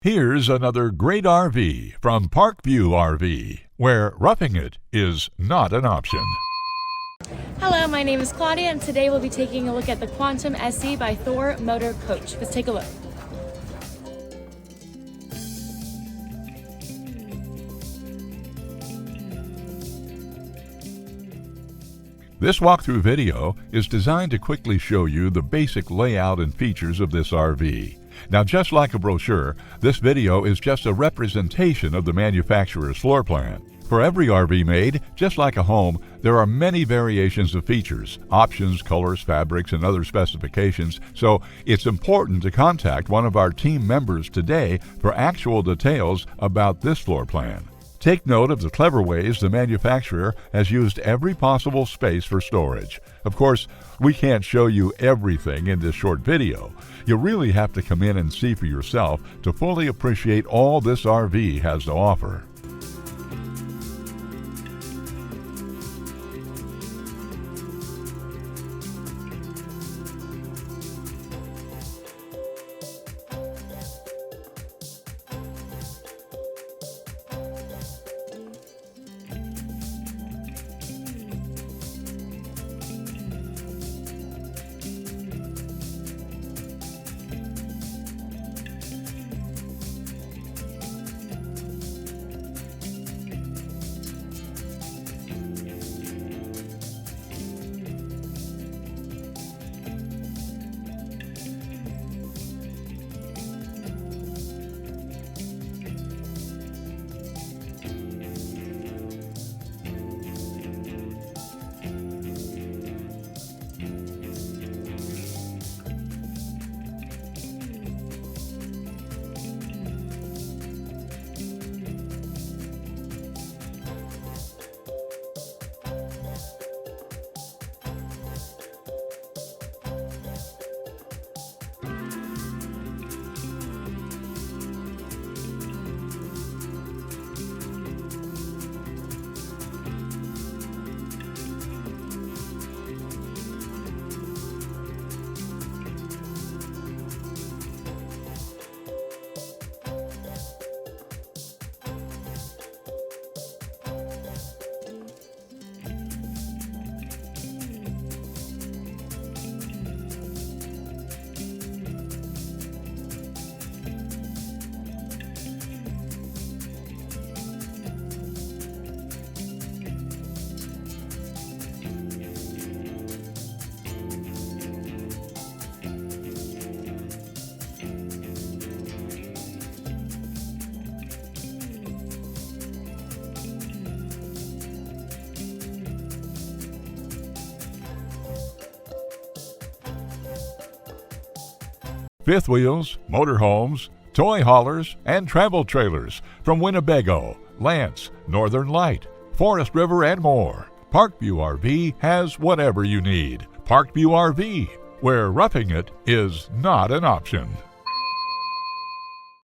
Here's another great RV from Parkview RV, where roughing it is not an option. Hello, my name is Claudia, and today we'll be taking a look at the Quantum SE by Thor Motor Coach. Let's take a look. This walkthrough video is designed to quickly show you the basic layout and features of this RV. Now, just like a brochure, this video is just a representation of the manufacturer's floor plan. For every RV made, just like a home, there are many variations of features, options, colors, fabrics, and other specifications, so it's important to contact one of our team members today for actual details about this floor plan. Take note of the clever ways the manufacturer has used every possible space for storage. Of course, we can't show you everything in this short video. You really have to come in and see for yourself to fully appreciate all this RV has to offer. Fifth wheels, motorhomes, toy haulers, and travel trailers from Winnebago, Lance, Northern Light, Forest River, and more. Parkview RV has whatever you need. Parkview RV, where roughing it is not an option.